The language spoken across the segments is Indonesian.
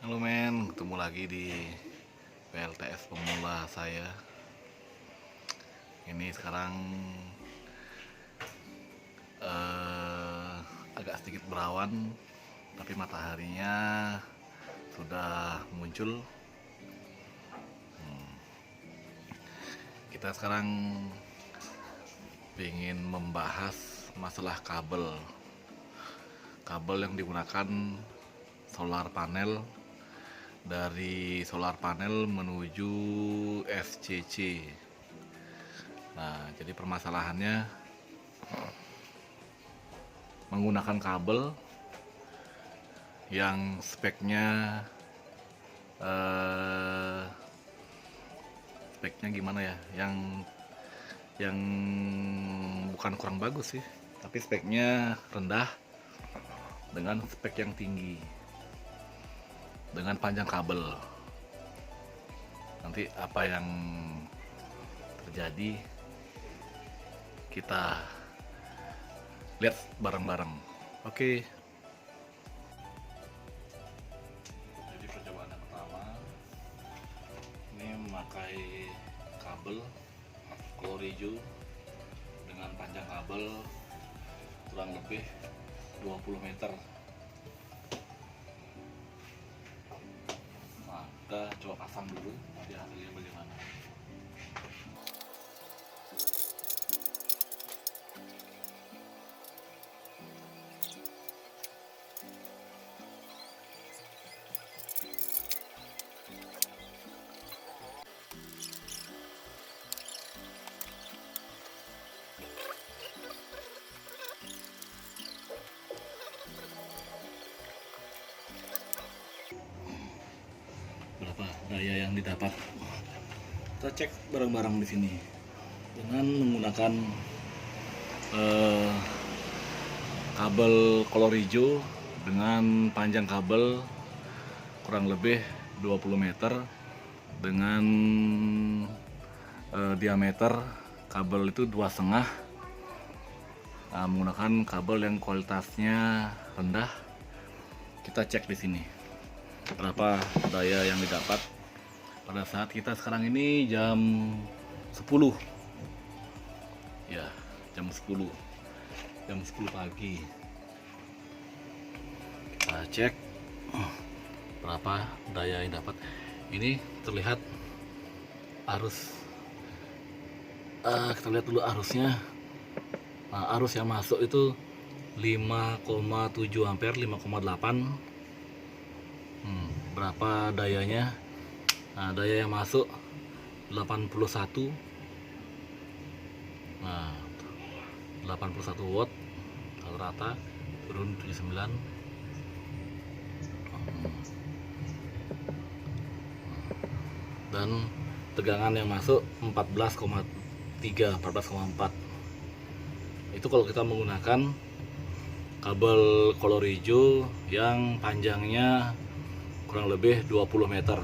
Halo men, ketemu lagi di PLTS pemula saya. Ini sekarang agak sedikit berawan, tapi mataharinya sudah muncul. Kita sekarang ingin membahas masalah kabel yang digunakan solar panel, dari solar panel menuju FCC. Nah, jadi permasalahannya menggunakan kabel yang speknya gimana ya? Yang bukan kurang bagus sih, tapi speknya rendah dengan spek yang tinggi, dengan panjang kabel. Nanti apa yang terjadi kita lihat bareng-bareng. Oke. Jadi percobaan yang pertama ini memakai kabel kolor hijau dengan panjang kabel kurang lebih 20 meter. Nah, kita coba pasang dulu, nanti hasilnya bagaimana. Berapa daya yang didapat? Kita cek bareng-bareng di sini dengan menggunakan kabel kolor hijau dengan panjang kabel kurang lebih 20 meter dengan diameter kabel itu 2,5. Menggunakan kabel yang kualitasnya rendah. Kita cek di sini berapa daya yang didapat pada saat kita sekarang ini jam 10 ya, jam 10 pagi. Kita cek berapa daya yang dapat. Ini terlihat arus, kita lihat dulu arusnya. Nah, arus yang masuk itu 5,7 ampere, 5,8. Berapa dayanya? Nah, daya yang masuk 81. Nah, 81 watt rata-rata, turun 79. Dan tegangan yang masuk 14,3, 14,4. Itu kalau kita menggunakan kabel kolor hijau yang panjangnya kurang lebih 20 meter.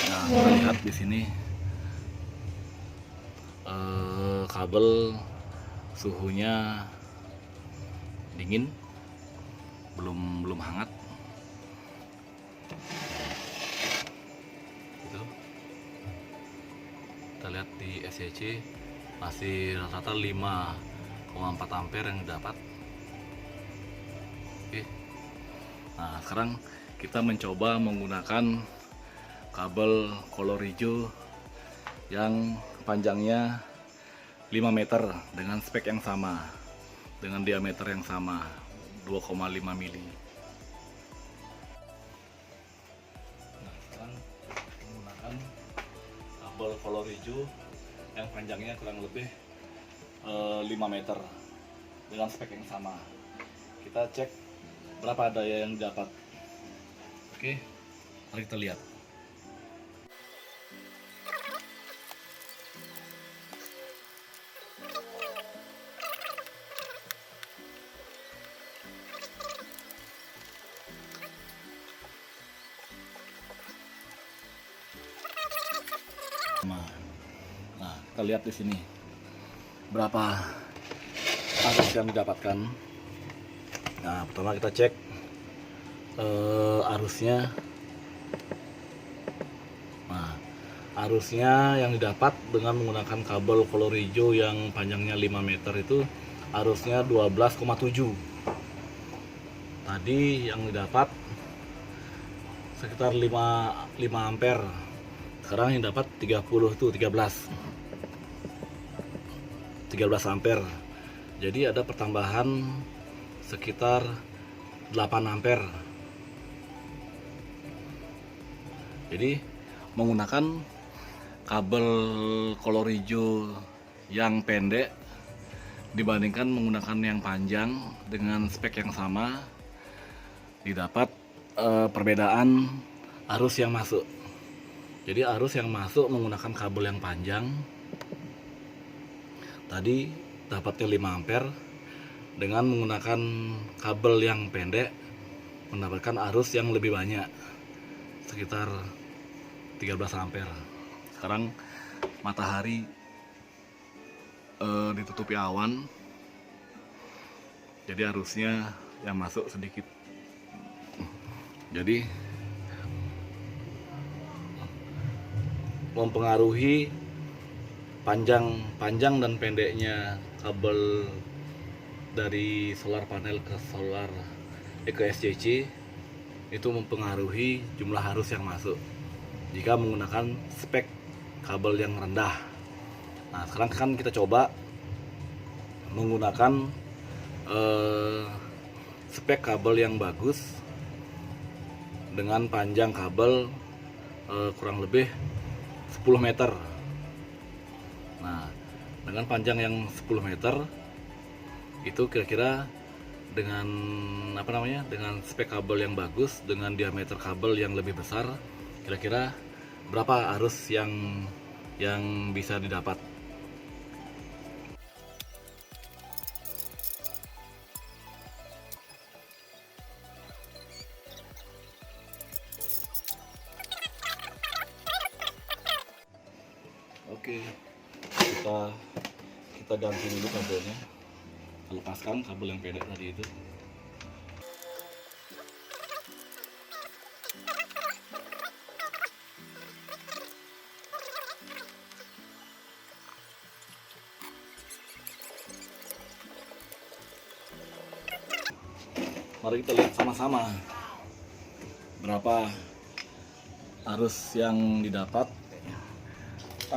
Nah, kita lihat di sini kabel suhunya dingin, belum hangat. Itu kita lihat di SCC masih rata-rata 5,4 ampere yang dapat. Oke. Nah, sekarang kita mencoba menggunakan kabel kolor hijau yang panjangnya 5 meter dengan spek yang sama, dengan diameter yang sama, 2,5 mili. Nah, sekarang menggunakan kabel kolor hijau yang panjangnya kurang lebih 5 meter dengan spek yang sama. Kita cek berapa daya yang dapat. Oke, mari kita lihat. Nah, kita lihat di sini berapa arus yang didapatkan. Nah, pertama kita cek arusnya. Nah, arusnya yang didapat dengan menggunakan kabel kolor hijau yang panjangnya 5 meter itu arusnya 12,7. Tadi yang didapat sekitar 5 ampere. Sekarang yang dapat 30 itu 13 ampere. Jadi ada pertambahan sekitar 8 ampere. Jadi menggunakan kabel kolor hijau yang pendek dibandingkan menggunakan yang panjang dengan spek yang sama, didapat perbedaan arus yang masuk. Jadi arus yang masuk menggunakan kabel yang panjang tadi dapatnya 5 ampere, dengan menggunakan kabel yang pendek mendapatkan arus yang lebih banyak sekitar 13 ampere. Sekarang matahari ditutupi awan, jadi arusnya yang masuk sedikit. Jadi mempengaruhi panjang dan pendeknya kabel dari solar panel ke SCC itu mempengaruhi jumlah arus yang masuk jika menggunakan spek kabel yang rendah. Nah, sekarang kan kita coba menggunakan spek kabel yang bagus dengan panjang kabel kurang lebih 10 meter. Nah, dengan panjang yang 10 meter itu kira-kira dengan dengan spek kabel yang bagus, dengan diameter kabel yang lebih besar, kira-kira berapa arus yang bisa didapat. Oke, kita ganti dulu kabelnya. Lepaskan kabel yang pendek tadi itu. Mari kita lihat sama-sama berapa arus yang didapat,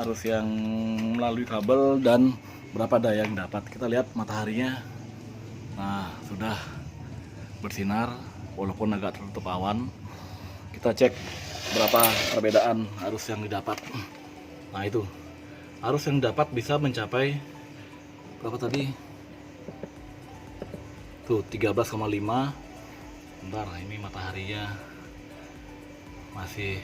arus yang melalui kabel, dan berapa daya yang dapat. Kita lihat mataharinya. Nah, sudah bersinar walaupun agak tertutup awan. Kita cek berapa perbedaan arus yang didapat. Nah, itu arus yang dapat bisa mencapai berapa tadi? Tuh 13,5. Bentar, ini mataharinya masih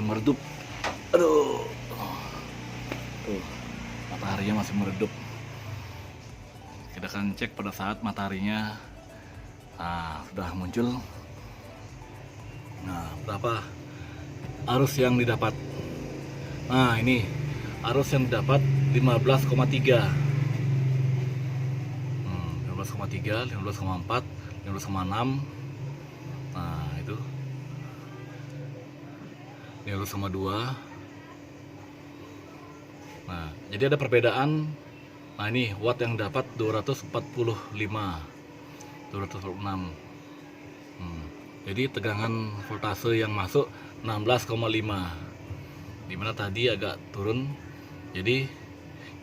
meredup. Aduh, tuh mataharinya masih meredup. Kita akan cek pada saat mataharinya sudah muncul. Nah, berapa arus yang didapat? Nah, ini arus yang didapat 15,3, 15,3, 15,4, 15,6. Nah, itu 15,2. Nah, jadi ada perbedaan. Nah, ini watt yang dapat 245, 246. Jadi tegangan voltase yang masuk 16,5, dimana tadi agak turun. Jadi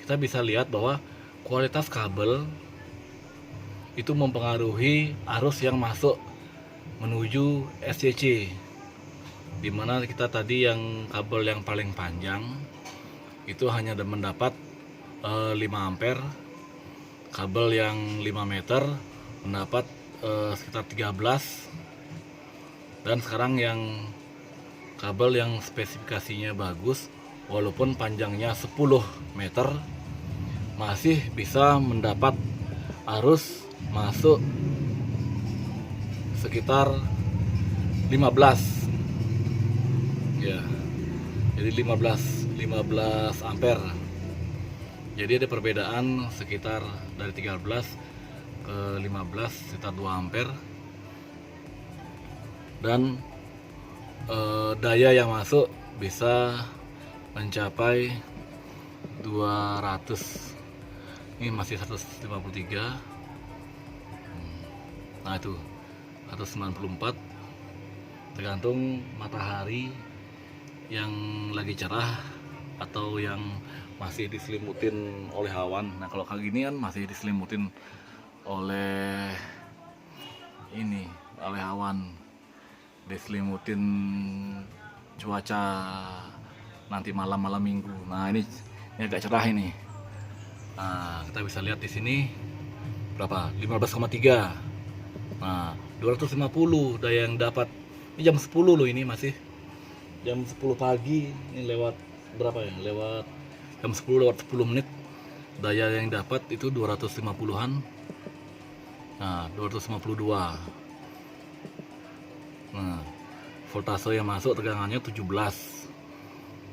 kita bisa lihat bahwa kualitas kabel itu mempengaruhi arus yang masuk menuju SCC, dimana kita tadi yang kabel yang paling panjang itu hanya mendapat 5 ampere. Kabel yang 5 meter mendapat sekitar 13. Dan sekarang yang kabel yang spesifikasinya bagus, walaupun panjangnya 10 meter, masih bisa mendapat arus masuk sekitar 15. Ya, jadi 15 ampere. Jadi ada perbedaan sekitar dari 13 ke 15 sekitar 2 ampere, dan daya yang masuk bisa mencapai 200. Ini masih 153. Nah itu 194, tergantung matahari yang lagi cerah atau yang masih diselimutin oleh awan. Nah kalau kayak gini kan masih diselimutin oleh awan, diselimutin cuaca nanti malam minggu. Nah ini agak cerah ini. Nah kita bisa lihat di sini berapa, 15,3. Nah 250 daya yang dapat. Ini jam 10 loh, ini masih jam 10 pagi. Ini lewat berapa ya, lewat jam 10 lewat 10 menit. Daya yang dapat itu 250-an. Nah 252. Nah voltase yang masuk tegangannya 17.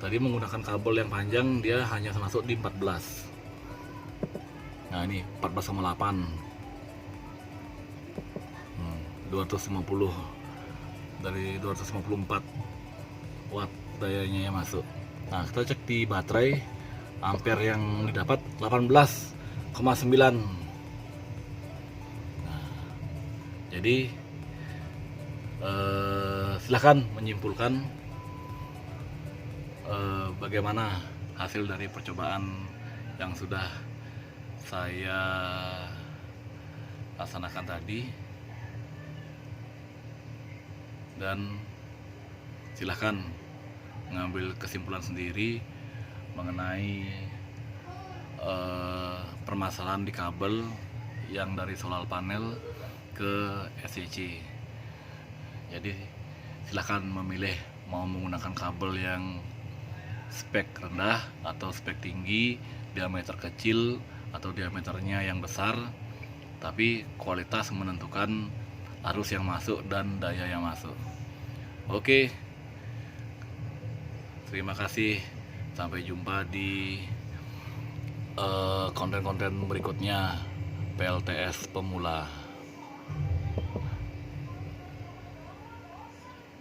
Tadi menggunakan kabel yang panjang, dia hanya masuk di 14. Nah ini 14,8. 250 dari 254 watt dayanya yang masuk. Nah kita cek di baterai, ampere yang didapat 18,9. Nah, jadi silahkan menyimpulkan bagaimana hasil dari percobaan yang sudah saya laksanakan tadi, dan silahkan mengambil kesimpulan sendiri mengenai permasalahan di kabel yang dari solar panel ke SCC. Jadi silahkan memilih mau menggunakan kabel yang spek rendah atau spek tinggi, diameter kecil atau diameternya yang besar, tapi kualitas menentukan arus yang masuk dan daya yang masuk. Oke, terima kasih. Sampai jumpa di konten-konten berikutnya PLTS pemula.